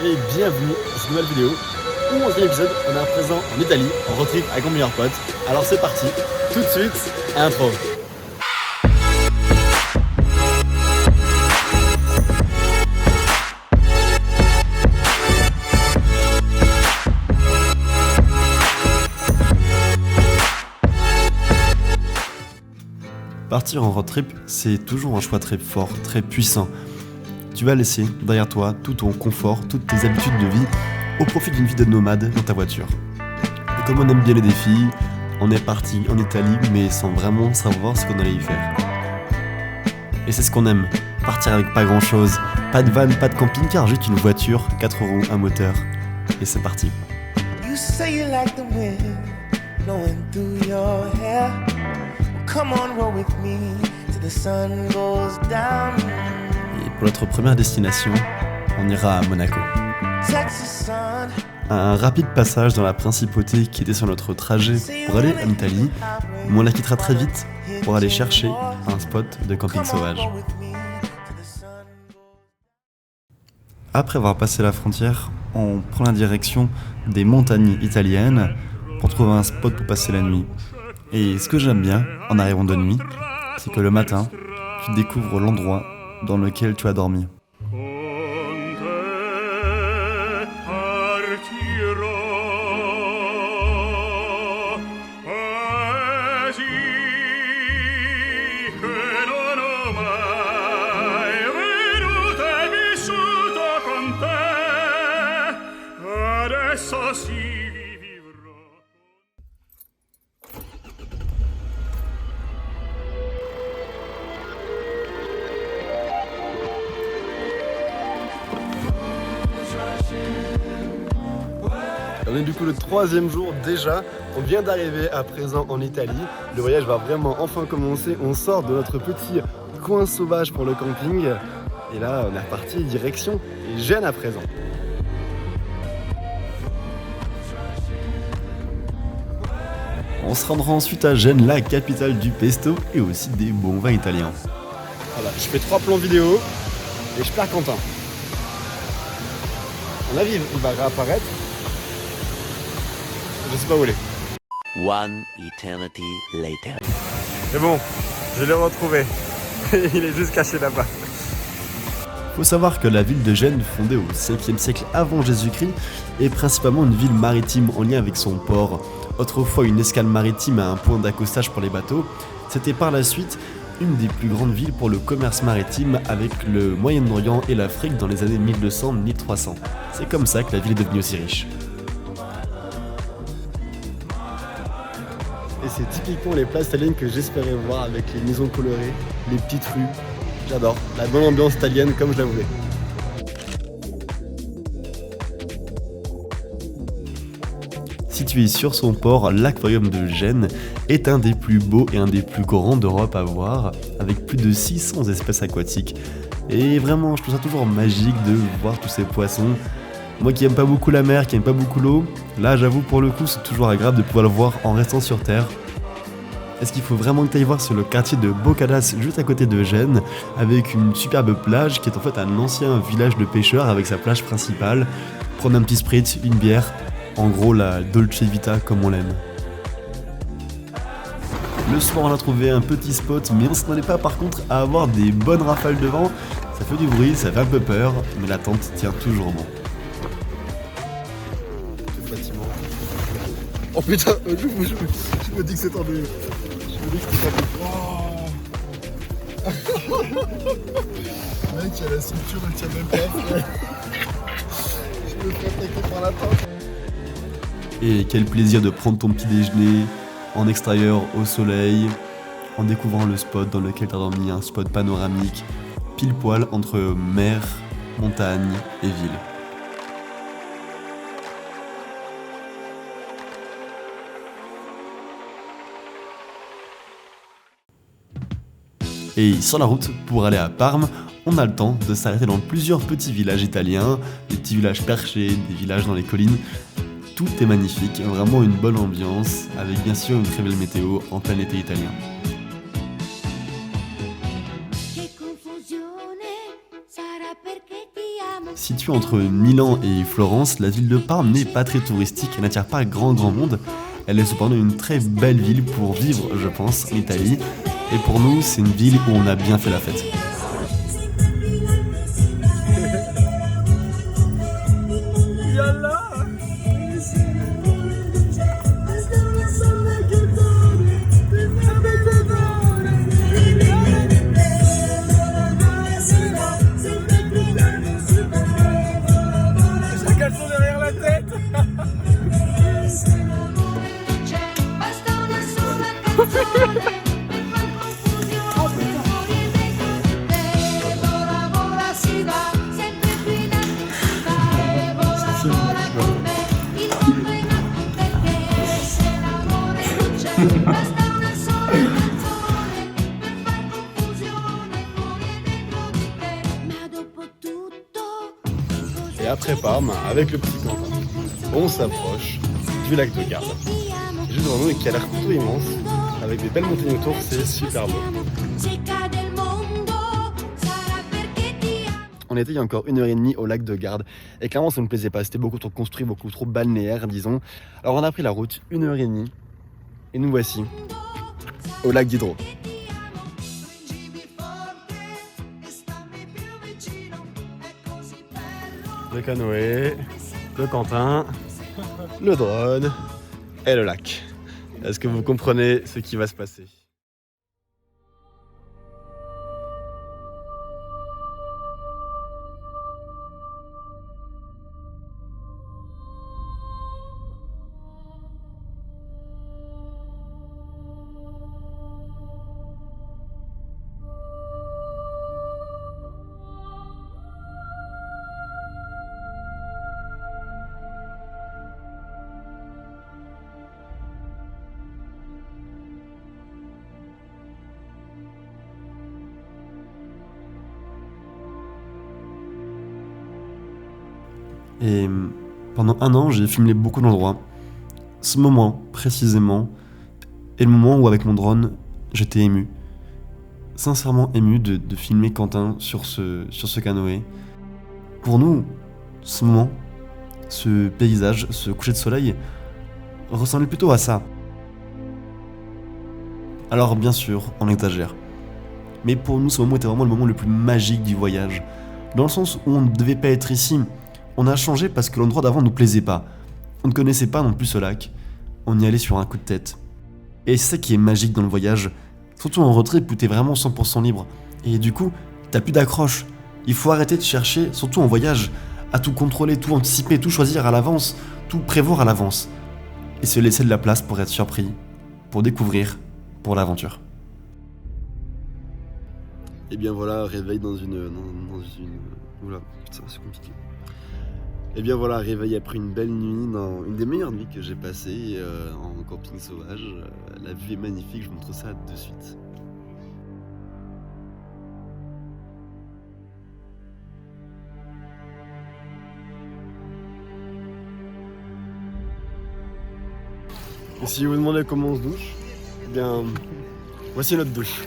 et bienvenue dans cette nouvelle vidéo. 11e épisode, on est à présent en Italie, en road trip avec mon meilleur pote. Alors c'est parti, tout de suite, intro. Partir en road trip, c'est toujours un choix très fort, très puissant. Tu vas laisser derrière toi tout ton confort, toutes tes habitudes de vie, au profit d'une vie de nomade dans ta voiture. Et comme on aime bien les défis, on est parti en Italie, mais sans vraiment savoir ce qu'on allait y faire. Et c'est ce qu'on aime, partir avec pas grand chose, pas de van, pas de camping-car, juste une voiture, 4 roues, un moteur, et c'est parti. You say you like the wind blowing through your hair. Come on, roll with me till the sun goes down. Et pour notre première destination, on ira à Monaco. Texas sun. Un rapide passage dans la principauté qui était sur notre trajet pour aller en Italie, mais on la quittera très vite pour aller chercher un spot de camping sauvage. Après avoir passé la frontière, on prend la direction des montagnes italiennes pour trouver un spot pour passer la nuit. Et ce que j'aime bien en arrivant de nuit, c'est que le matin, tu découvres l'endroit dans lequel tu as dormi. On est du coup le 3e jour déjà, on vient d'arriver à présent en Italie, le voyage va vraiment enfin commencer, on sort de notre petit coin sauvage pour le camping et là on est reparti direction Gênes à présent. On se rendra ensuite à Gênes, la capitale du pesto et aussi des bons vins italiens. Voilà, je fais 3 plans vidéo et je perds Quentin. À mon avis, il va réapparaître. Je sais pas où il est. One eternity later. Mais bon, je l'ai retrouvé. Il est juste caché là-bas. Faut savoir que la ville de Gênes, fondée au 5e siècle avant Jésus-Christ, est principalement une ville maritime en lien avec son port. Autrefois une escale maritime à un point d'accostage pour les bateaux, c'était par la suite une des plus grandes villes pour le commerce maritime avec le Moyen-Orient et l'Afrique dans les années 1200-1300. C'est comme ça que la ville est devenue aussi riche. Et c'est typiquement les places italiennes que j'espérais voir avec les maisons colorées, les petites rues. J'adore, la bonne ambiance italienne comme je la voulais. Situé sur son port, l'aquarium de Gênes est un des plus beaux et un des plus grands d'Europe à voir, avec plus de 600 espèces aquatiques. Et vraiment, je trouve ça toujours magique de voir tous ces poissons. Moi qui aime pas beaucoup la mer, qui aime pas beaucoup l'eau, là j'avoue pour le coup c'est toujours agréable de pouvoir le voir en restant sur terre. Et ce qu'il faut vraiment que tu ailles voir, c'est le quartier de Boccadas juste à côté de Gênes, avec une superbe plage qui est en fait un ancien village de pêcheurs avec sa plage principale. Prendre un petit spritz, une bière, en gros la Dolce Vita comme on l'aime. Le soir on a trouvé un petit spot, mais on s'attendait pas par contre à avoir des bonnes rafales de vent. Ça fait du bruit, ça fait un peu peur, mais la tente tient toujours bon. Oh putain, je me dis que c'est tendu. Je me dis que c'est tendu. Oh mec, il y a la structure, elle tient même pas. Je me fais attaquer par la tente. Et quel plaisir de prendre ton petit déjeuner en extérieur, au soleil, en découvrant le spot dans lequel tu as dormi, un spot panoramique, pile poil entre mer, montagne et ville. Et sur la route, pour aller à Parme, on a le temps de s'arrêter dans plusieurs petits villages italiens, des petits villages perchés, des villages dans les collines. Tout est magnifique, vraiment une bonne ambiance, avec bien sûr une très belle météo en plein été italien. Située entre Milan et Florence, la ville de Parme n'est pas très touristique et n'attire pas grand monde. Elle est cependant une très belle ville pour vivre, je pense, en Italie. Et pour nous, c'est une ville où on a bien fait la fête. Et après Parme, avec le petit Quentin, on s'approche du lac de Garde. Juste devant nous et qui a l'air plutôt immense, avec des belles montagnes autour, c'est super beau. On était il y a encore 1h30 au lac de Garde et clairement ça ne me plaisait pas, c'était beaucoup trop construit, beaucoup trop balnéaire disons. Alors on a pris la route 1h30 et nous voici au lac d'Hydro. Le canoë, le Quentin, le drone et le lac. Est-ce que vous comprenez ce qui va se passer ? Et pendant 1 an, j'ai filmé beaucoup d'endroits. Ce moment, précisément, est le moment où, avec mon drone, j'étais ému. Sincèrement ému de filmer Quentin sur ce canoë. Pour nous, ce moment, ce paysage, ce coucher de soleil, ressemblait plutôt à ça. Alors, bien sûr, on exagère. Mais pour nous, ce moment était vraiment le moment le plus magique du voyage. Dans le sens où on ne devait pas être ici. On a changé parce que l'endroit d'avant ne nous plaisait pas. On ne connaissait pas non plus ce lac. On y allait sur un coup de tête. Et c'est ça qui est magique dans le voyage. Surtout en road trip où t'es vraiment 100% libre. Et du coup, t'as plus d'accroche. Il faut arrêter de chercher, surtout en voyage, à tout contrôler, tout anticiper, tout choisir à l'avance, tout prévoir à l'avance. Et se laisser de la place pour être surpris, pour découvrir, pour l'aventure. Et bien voilà, réveil dans une... Oula, putain, c'est compliqué. Et bien voilà, réveil après une belle nuit, dans une des meilleures nuits que j'ai passées en camping sauvage. La vue est magnifique, je vous montre ça de suite. Et si vous vous demandez comment on se douche, eh bien, voici notre douche.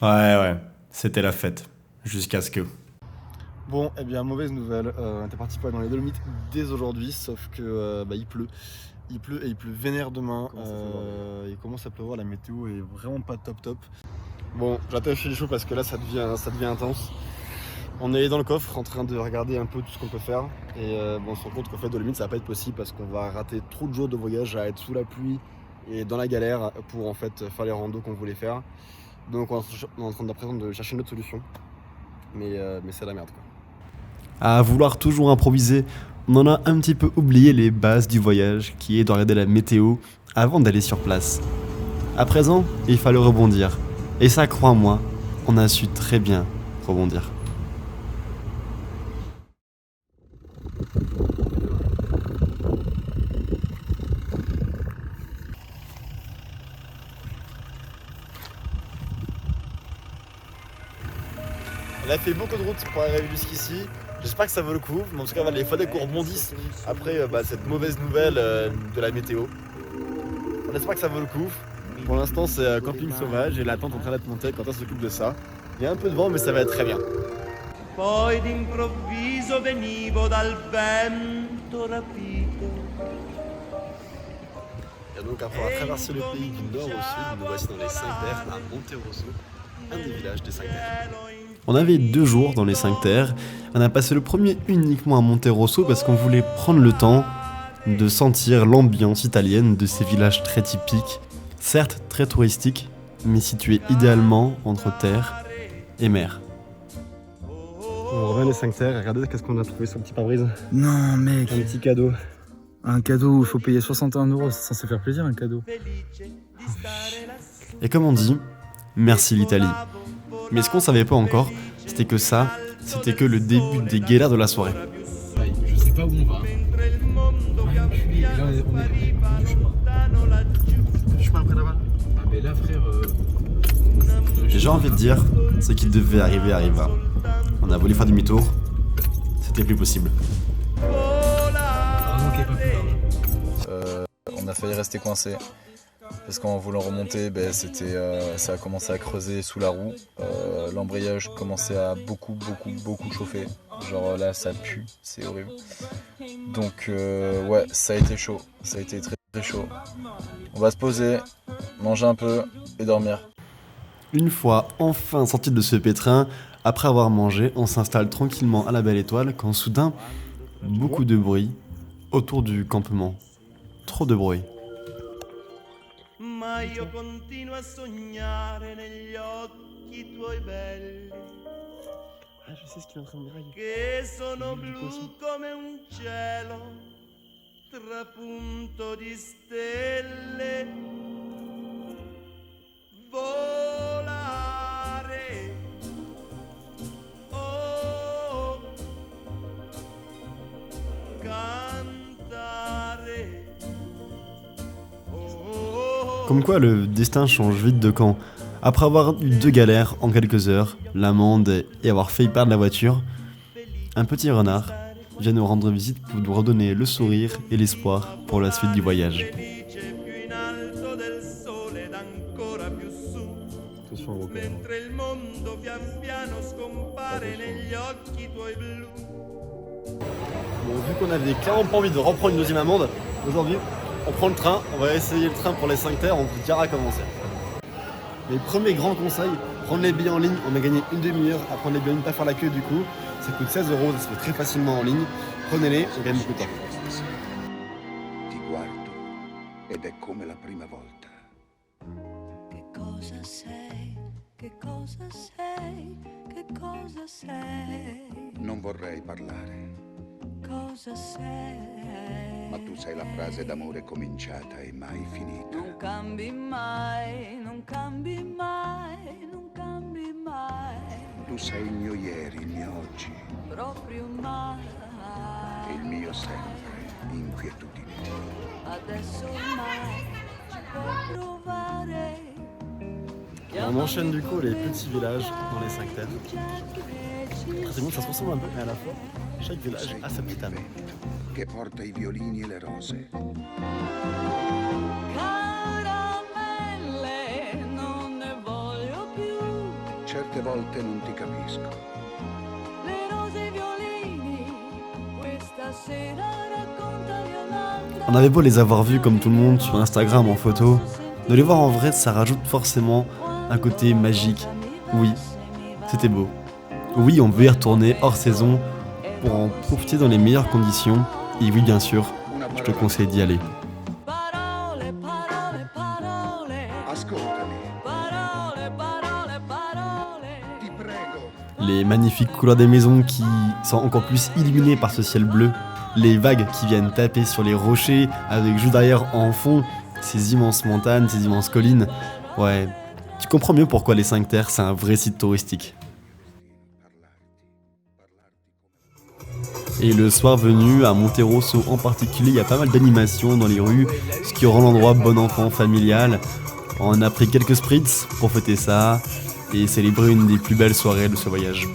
Ouais, c'était la fête, jusqu'à ce que... Bon, eh bien, mauvaise nouvelle, on était parti pas dans les Dolomites dès aujourd'hui, sauf que il pleut. Il pleut et il pleut vénère demain, il commence à pleuvoir, la météo est vraiment pas top. Bon, j'attache les cheveux parce que là ça devient intense. On est dans le coffre en train de regarder un peu tout ce qu'on peut faire et on se rend compte qu'en fait Dolomites ça va pas être possible parce qu'on va rater trop de jours de voyage à être sous la pluie et dans la galère pour en fait faire les randos qu'on voulait faire. Donc on est en train de chercher une autre solution, mais c'est la merde quoi. À vouloir toujours improviser, on en a un petit peu oublié les bases du voyage, qui est de regarder la météo avant d'aller sur place. À présent, il fallait rebondir. Et ça, crois-moi, on a su très bien rebondir. On a fait beaucoup de routes pour arriver jusqu'ici. J'espère que ça vaut le coup. Mais en tout cas, voilà, il fallait qu'on rebondisse après cette mauvaise nouvelle de la météo. On espère que ça vaut le coup. Pour l'instant, c'est camping sauvage et la tente est en train d'être montée. Quentin s'occupe de ça. Il y a un peu de vent, mais ça va être très bien. Poi d'improvviso venivo dal vento rapito. Et donc, après avoir traversé le pays du nord au sud, nous voici dans les 5 terres à Monterosso, un des villages des 5 terres. On avait 2 jours dans les 5 terres. On a passé le premier uniquement à Monterosso parce qu'on voulait prendre le temps de sentir l'ambiance italienne de ces villages très typiques, certes très touristiques, mais situés idéalement entre terre et mer. On revient les 5 terres, regardez qu'est-ce qu'on a trouvé sur le petit pare-brise. Non mec, Un petit cadeau. un cadeau où il faut payer 61 €, c'est censé faire plaisir un cadeau. Et comme on dit, merci l'Italie. Mais ce qu'on savait pas encore, c'était que ça, c'était que le début des galères de la soirée. Je sais pas où on va. Là on est du chemin. Le chemin après là-bas. Ah mais là frère... Et j'ai envie de dire, ce qui devait arriver arriva. On a voulu faire demi-tour, c'était plus possible. Heureusement qu'il n'y a pas plus là. On a failli rester coincé parce qu'en voulant remonter, ça a commencé à creuser sous la roue. L'embrayage commençait à beaucoup chauffer. Genre là, ça pue, c'est horrible. Donc ouais, ça a été chaud. Ça a été très très chaud. On va se poser, manger un peu et dormir. Une fois enfin sorti de ce pétrin, après avoir mangé, on s'installe tranquillement à la belle étoile quand soudain, beaucoup de bruit autour du campement. Trop de bruit. Ma io continuo a sognare negli occhi tuoi belli Ah, je sais ce qu'il est en train de dire. che sono blu come un cielo trapunto di stelle volare oh cantare. Comme quoi le destin change vite de camp. Après avoir eu 2 galères en quelques heures, l'amende et avoir failli perdre la voiture, un petit renard vient nous rendre visite pour nous redonner le sourire et l'espoir pour la suite du voyage. Attention au Mentre il mondo pian piano scompare negli occhi tuoi blu. Bon, vu qu'on avait clairement pas envie de reprendre une deuxième amende, aujourd'hui, on prend le train, on va essayer le train pour les 5 terres, on vous dira comment c'est. Les premiers grands conseils, prendre les billets en ligne, on a gagné une demi-heure à prendre les billets en ligne, pas faire la queue du coup, ça coûte 16 €, ça se fait très facilement en ligne, prenez-les, on gagne beaucoup de temps. Ti guardo ed è come la prima volta. Che cosa sei? Che cosa sei? Che cosa sei? Non vorrei parlare, Cosa sei? ma tu sei la frase d'amore cominciata e mai finita. Non cambi mai, non cambi mai, non cambi mai, Tu sei il mio ieri, il mio oggi, proprio mai. il mio sempre, inquietudine. Adesso ormai ci puoi provare. On enchaîne du coup les petits villages dans les 5 terres. C'est bon, ça se ressemble un peu, mais à la fois, chaque Tu village sei a sa il petite âme. vento che porta i violini e le rose. Caramelle, non ne voglio più. Certe volte non ti capisco. Le rose e i violini, questa sera racconta Yolanda. On avait beau les avoir vus comme tout le monde sur Instagram en photo, de les voir en vrai, ça rajoute forcément un côté magique. Oui, c'était beau. Oui, on veut y retourner hors saison pour en profiter dans les meilleures conditions. Et oui, bien sûr, je te conseille d'y aller. Parole, parole, parole. Ascoltami, Parole, parole, parole. ti prego. Les magnifiques couleurs des maisons qui sont encore plus illuminées par ce ciel bleu, les vagues qui viennent taper sur les rochers avec juste derrière en fond ces immenses montagnes, ces immenses collines. Ouais, tu comprends mieux pourquoi les 5 terres c'est un vrai site touristique. Et le soir venu, à Monterosso en particulier, il y a pas mal d'animations dans les rues, ce qui rend l'endroit bon enfant, familial. On a pris quelques spritz pour fêter ça, et célébrer une des plus belles soirées de ce voyage.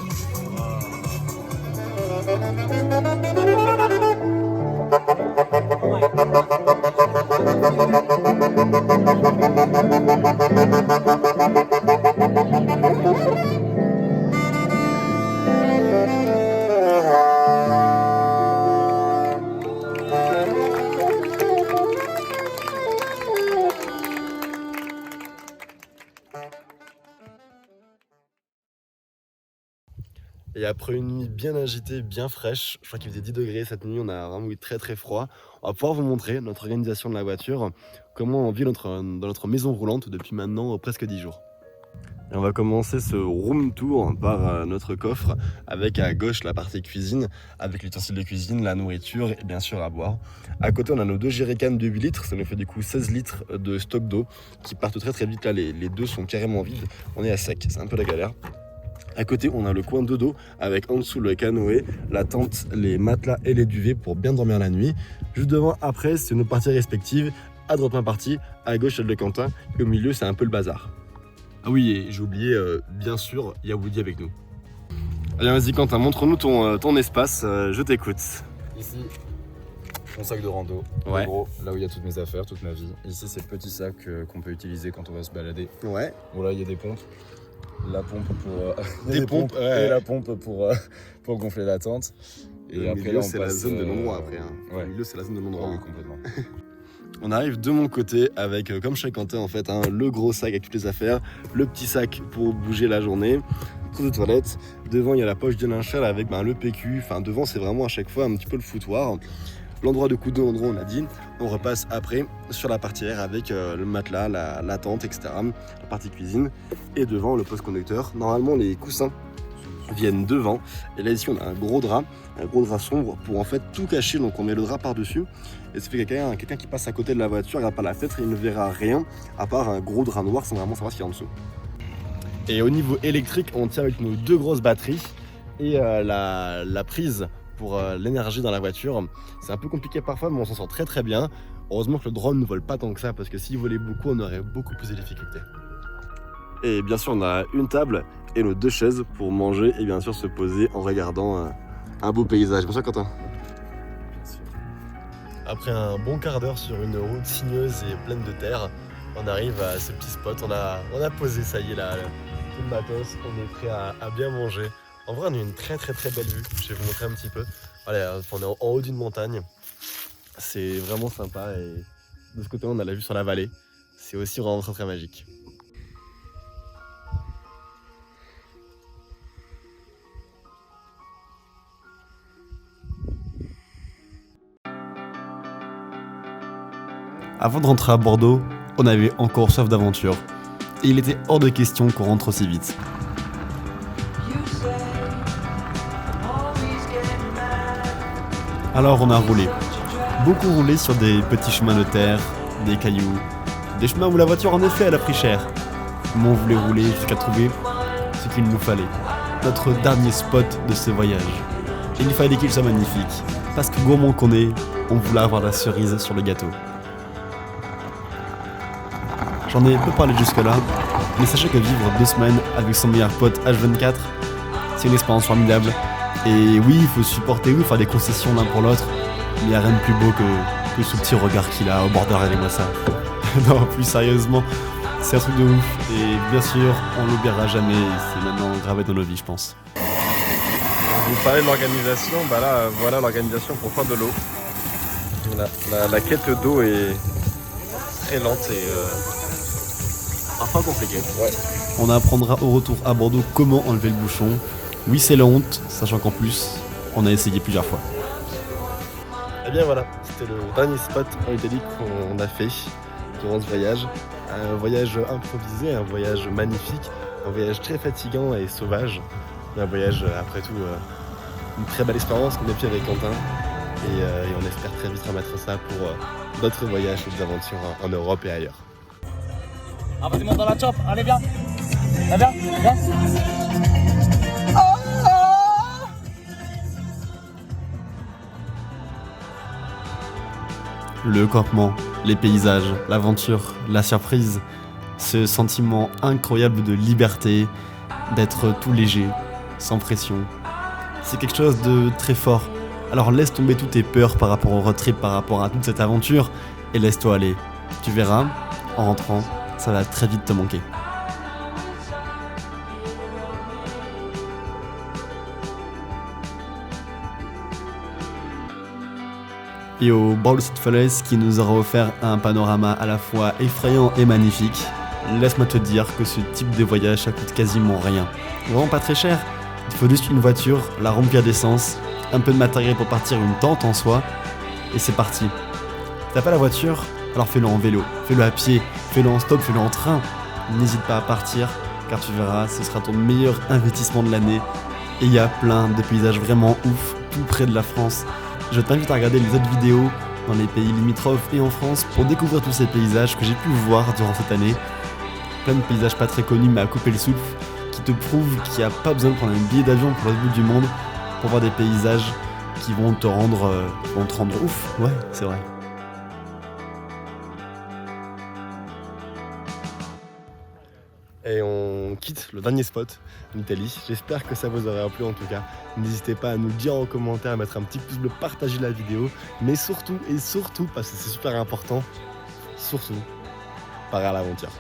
Et après une nuit bien agitée, bien fraîche, je crois qu'il faisait 10 degrés cette nuit, on a vraiment eu très très froid. On va pouvoir vous montrer notre organisation de la voiture, comment on vit dans notre maison roulante depuis maintenant presque 10 jours. Et on va commencer ce room tour par notre coffre, avec à gauche la partie cuisine, avec l'utensile de cuisine, la nourriture et bien sûr à boire. À côté on a nos 2 jerrycans de 8 litres, ça nous fait du coup 16 litres de stock d'eau qui partent très très vite. Là les 2 sont carrément vides, on est à sec, c'est un peu la galère. À côté, on a le coin de dos avec en dessous le canoë, la tente, les matelas et les duvets pour bien dormir la nuit. Juste devant, après, c'est nos parties respectives. À droite, ma partie, à gauche, celle de Quentin. Et au milieu, c'est un peu le bazar. Ah oui, et j'ai oublié, bien sûr, il y a Woody avec nous. Allez, vas-y Quentin, montre-nous ton espace, je t'écoute. Ici, mon sac de rando. Ouais. En gros, là où il y a toutes mes affaires, toute ma vie. Ici, c'est le petit sac qu'on peut utiliser quand on va se balader. Ouais. Bon, là, il y a des pompes. La pompe pour des pompes ouais. Et la pompe pour gonfler la tente. Et le après milieu, là, on c'est passe, la zone de l'endroit après. Hein. Ouais. Le milieu, c'est la zone de l'endroit. Oui, complètement. On arrive de mon côté avec, comme chez Quentin en fait, hein, le gros sac avec toutes les affaires, le petit sac pour bouger la journée, trousse de toilette. Devant, il y a la poche de linge sale avec le PQ. Enfin, devant, c'est vraiment à chaque fois un petit peu le foutoir. L'endroit de coude d'eau, on a dit. On repasse après sur la partie air avec le matelas, la tente, etc. La partie cuisine. Et devant, le poste conducteur. Normalement, les coussins viennent devant. Et là, ici, on a un gros drap sombre pour en fait tout cacher. Donc, on met le drap par-dessus. Et ça fait que quelqu'un qui passe à côté de la voiture, il regarde par la fenêtre et il ne verra rien à part un gros drap noir sans vraiment savoir ce qu'il y a en dessous. Et au niveau électrique, on tient avec nos 2 grosses batteries et la prise pour l'énergie dans la voiture. C'est un peu compliqué parfois, mais on s'en sort très très bien. Heureusement que le drone ne vole pas tant que ça, parce que s'il volait beaucoup, on aurait beaucoup plus de difficultés. Et bien sûr, on a une table et nos 2 chaises pour manger et bien sûr se poser en regardant un beau paysage. Bien sûr, Quentin. Après un bon quart d'heure sur une route sinueuse et pleine de terre, on arrive à ce petit spot. On a posé, ça y est, là, tout le matos. On est prêt à bien manger. En vrai, on a une très très très belle vue. Je vais vous montrer un petit peu. Voilà, on est en haut d'une montagne. C'est vraiment sympa. Et de ce côté, on a la vue sur la vallée. C'est aussi vraiment très très magique. Avant de rentrer à Bordeaux, on avait encore soif d'aventure. Et il était hors de question qu'on rentre aussi vite. Alors on a roulé. Beaucoup roulé sur des petits chemins de terre, des cailloux, des chemins où la voiture en effet elle a pris cher. Mais on voulait rouler jusqu'à trouver ce qu'il nous fallait. Notre dernier spot de ce voyage. Et il fallait qu'il soit magnifique. Parce que gourmand qu'on est, on voulait avoir la cerise sur le gâteau. J'en ai peu parlé jusque là, mais sachez que vivre 2 semaines avec son meilleur pote H24, c'est une expérience formidable. Et oui, il faut supporter, oui, faire des concessions l'un pour l'autre, mais il n'y a rien de plus beau que ce petit regard qu'il a au bord de regardez-moi ça. Non, plus sérieusement, c'est un truc de ouf. Et bien sûr, on l'oubliera jamais, c'est maintenant gravé dans nos vies, je pense. Vous parlez de l'organisation, bah là, voilà l'organisation pour faire de l'eau. La quête d'eau est très lente et parfois compliquée. Ouais. On apprendra au retour à Bordeaux comment enlever le bouchon. Oui, c'est la honte, sachant qu'en plus, on a essayé plusieurs fois. Et bien voilà, c'était le dernier spot en Italie qu'on a fait durant ce voyage. Un voyage improvisé, un voyage magnifique, un voyage très fatigant et sauvage. Mais un voyage, après tout, une très belle expérience qu'on a fait avec Quentin. Et on espère très vite remettre ça pour d'autres voyages et des aventures en Europe et ailleurs. Ah, vas-y, monte dans la chop, allez, viens. Viens. Le campement, les paysages, l'aventure, la surprise, Ce sentiment incroyable de liberté, d'être tout léger, sans pression. C'est quelque chose de très fort. Alors laisse tomber toutes tes peurs par rapport au road trip, par rapport à toute cette aventure, et laisse-toi aller. Tu verras, en rentrant, ça va très vite te manquer. Et au bord de cette falaise qui nous aura offert un panorama à la fois effrayant et magnifique, laisse-moi te dire que ce type de voyage ça coûte quasiment rien. Vraiment pas très cher, il faut juste une voiture, la remplir d'essence, un peu de matériel pour partir, une tente en soi, et c'est parti. T'as pas la voiture, alors fais-le en vélo, fais-le à pied, fais-le en stop, fais-le en train. N'hésite pas à partir, car tu verras, ce sera ton meilleur investissement de l'année. Et il y a plein de paysages vraiment ouf, tout près de la France. Je t'invite à regarder les autres vidéos dans les pays limitrophes et en France pour découvrir tous ces paysages que j'ai pu voir durant cette année. Plein de paysages pas très connus mais à couper le souffle, qui te prouvent qu'il n'y a pas besoin de prendre un billet d'avion pour l'autre bout du monde pour voir des paysages qui vont te rendre ouf. Ouais, c'est vrai. Et on quitte le dernier spot, l'Italie. J'espère que ça vous aura plu en tout cas. N'hésitez pas à nous le dire en commentaire, à mettre un petit pouce bleu, partager la vidéo. Mais surtout, parce que c'est super important, surtout, pars à l'aventure.